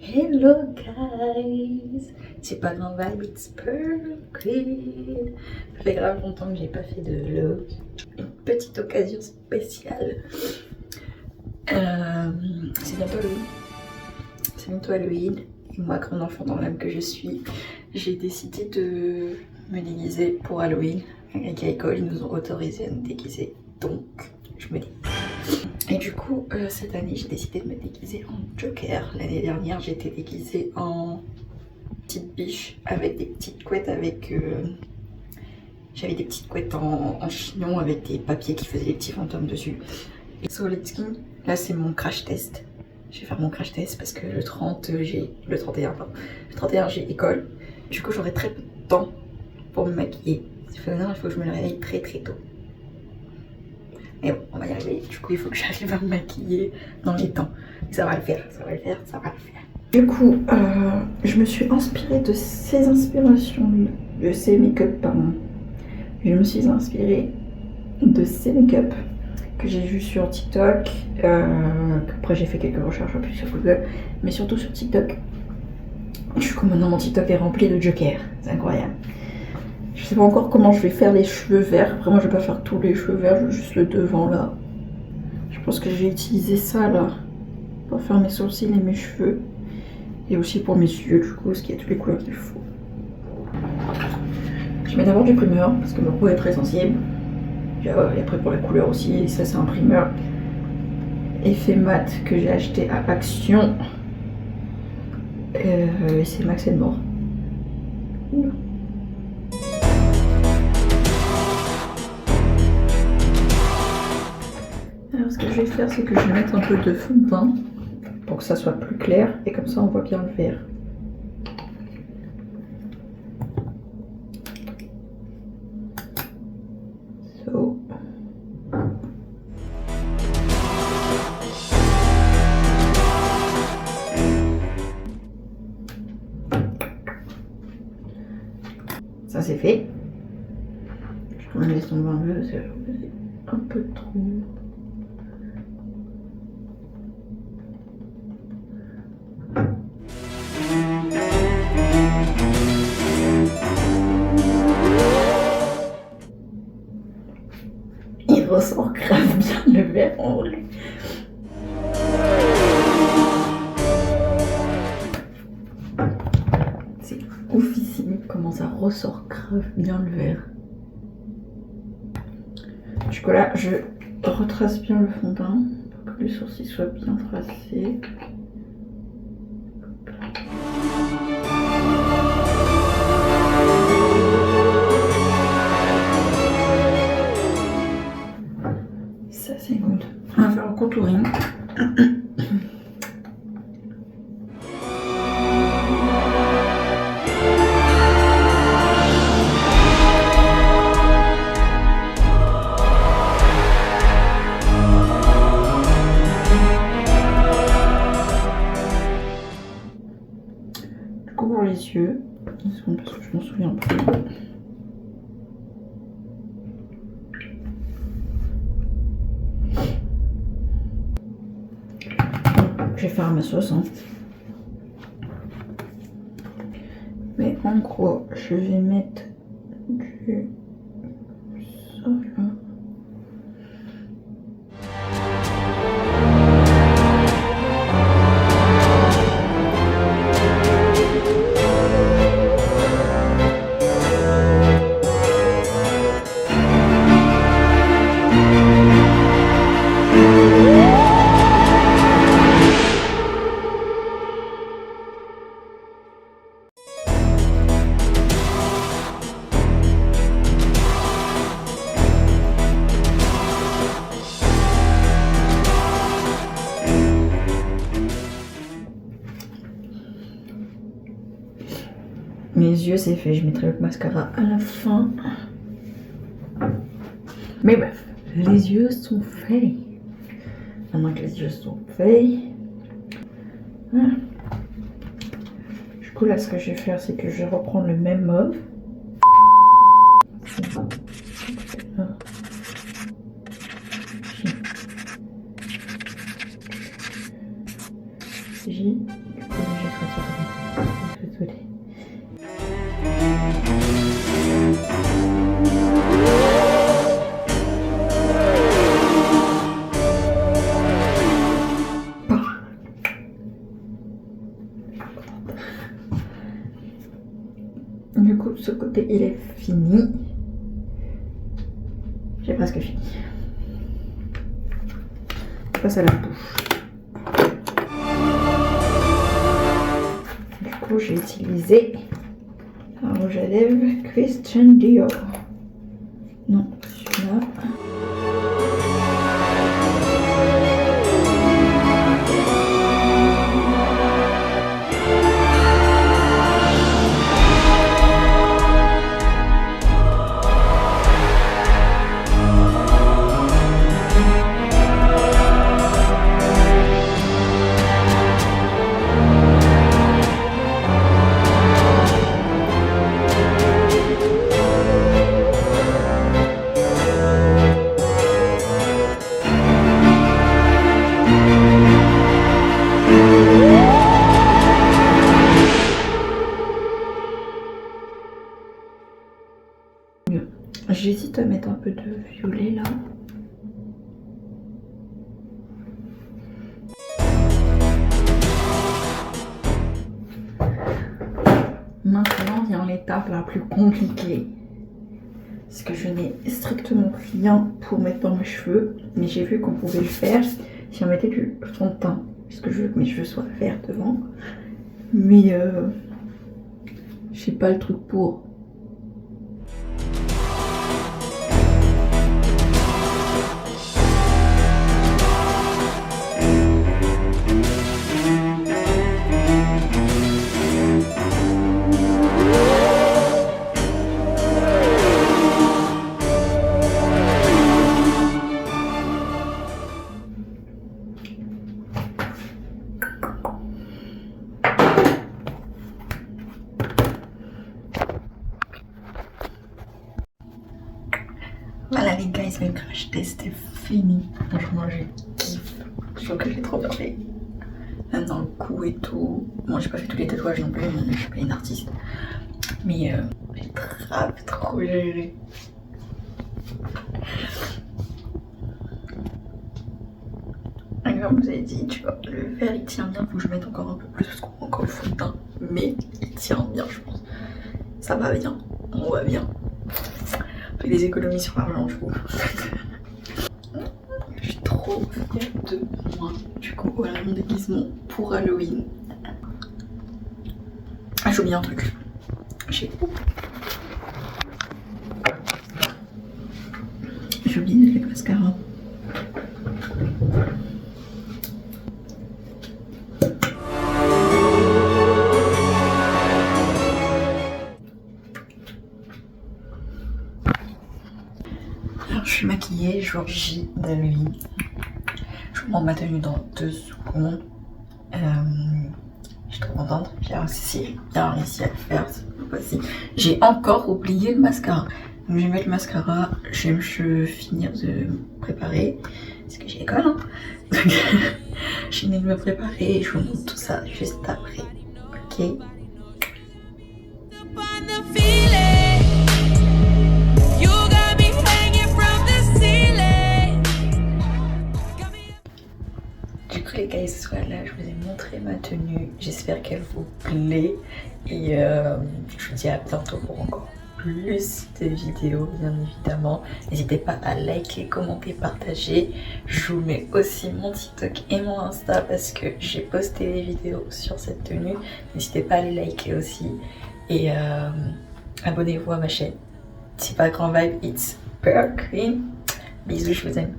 Hello guys, c'est pas grave, it's perfect. Ça fait grave longtemps que j'ai pas fait de vlog. Une petite occasion spéciale. C'est bientôt Halloween. C'est bientôt Halloween. Et moi, grand enfant dans l'âme que je suis, j'ai décidé de me déguiser pour Halloween. Avec l'école, ils nous ont autorisé à nous déguiser. Donc, je me déguise. Et du coup, cette année, j'ai décidé de me déguiser en Joker. L'année dernière, j'étais déguisée en petite biche avec des petites couettes avec... J'avais des petites couettes en chignon avec des papiers qui faisaient des petits fantômes dessus. Et sur Let's Skin, là c'est mon crash test. Je vais faire mon crash test parce que le 31 j'ai école. Du coup, j'aurai très peu de temps pour me maquiller. Il faut que je me réveille très tôt. Mais bon, on va y arriver. Du coup, il faut que j'arrive à me maquiller dans les temps. Ça va le faire, ça va le faire, ça va le faire. Du coup, je me suis inspirée de ces inspirations, de ces make-up, pardon. Je me suis inspirée de ces make-up que j'ai vu sur TikTok. Après, j'ai fait quelques recherches en plus sur Google, mais surtout sur TikTok. Du coup, maintenant, mon TikTok est rempli de Joker. C'est incroyable. Je sais pas encore comment je vais faire les cheveux verts. Vraiment, je vais pas faire tous les cheveux verts, je veux juste le devant là. Je pense que je vais utiliser ça là pour faire mes sourcils et mes cheveux. Et aussi pour mes yeux, du coup, parce qu'il y a toutes les couleurs qu'il faut. Je mets d'abord du primer parce que ma peau est très sensible. Et après pour la couleur aussi, et ça c'est un primer effet mat que j'ai acheté à Action. Et c'est Max & More. Alors ce que je vais faire, c'est que je vais mettre un peu de fond de teint pour que ça soit plus clair et comme ça on voit bien le vert. So. Ça c'est fait. Je vais me laisser tomber un peu parce que c'est un peu trop. Il ressort grave bien le vert en vrai. C'est oufissime comment ça ressort grave bien le vert. Du coup là, je retrace bien le fond de teint pour que les sourcils soient bien tracés. Ça c'est good. On va faire le contouring. Du coup pour les yeux, une seconde parce que je m'en souviens plus. Je vais faire ma sauce, hein. Mais en gros, je vais mettre du ça là. Mes yeux c'est fait, je mettrai le mascara à la fin. Mais bref, les yeux sont faits. Maintenant que les yeux sont faits. Voilà. Du coup là ce que je vais faire c'est que je vais reprendre le même mauve. J. Du coup je vais coup, de ce côté, il est fini. J'ai presque fini. Je passe à la bouche. Du coup, j'ai utilisé un rouge à lèvres Christian Dior. Non, celui-là. J'hésite à mettre un peu de violet là. Maintenant vient l'étape la plus compliquée. Parce que je n'ai strictement rien pour mettre dans mes cheveux. Mais j'ai vu qu'on pouvait le faire si on mettait du fond de teint. Parce que je veux que mes cheveux soient verts devant. Mais j'ai pas le truc pour. Voilà les guys, le crash test est fini. Franchement, j'ai kiffé. Je trouve que j'ai trop bien fait. Même dans le cou et tout. Bon, j'ai pas fait tous les tatouages non plus, je suis pas une artiste. Mais j'ai trop géré. Comme je vous ai dit, tu vois, le verre il tient bien. Faut que je mette encore un peu plus parce qu'on prend encore le fond de teint. Mais il tient bien, je pense. Ça va bien. On va bien. Fait des économies sur l'argent, je trouve. Je suis trop fière de moi. Du coup, voilà mon déguisement pour Halloween. Ah, j'ai oublié un truc. J'ai oublié les mascaras. Alors, je suis maquillée, jour J d'Halloween. Je vous montre ma tenue dans 2 secondes. Je suis trop contente. J'ai aussi bien réussi à le faire cette fois-ci. J'ai encore oublié le mascara. Donc je vais mettre le mascara. Je vais finir de me préparer. Parce que j'ai l'école. Hein. Donc je finis de me préparer et je vous montre tout ça juste après. Ok. Du coup les gars, voilà, je vous ai montré ma tenue, j'espère qu'elle vous plaît et je vous dis à bientôt pour encore plus de vidéos bien évidemment. N'hésitez pas à liker, commenter, partager. Je vous mets aussi mon TikTok et mon Insta parce que j'ai posté des vidéos sur cette tenue. N'hésitez pas à les liker aussi et abonnez-vous à ma chaîne. C'est pas grand vibe, it's Pearl Queen. Bisous, je vous aime.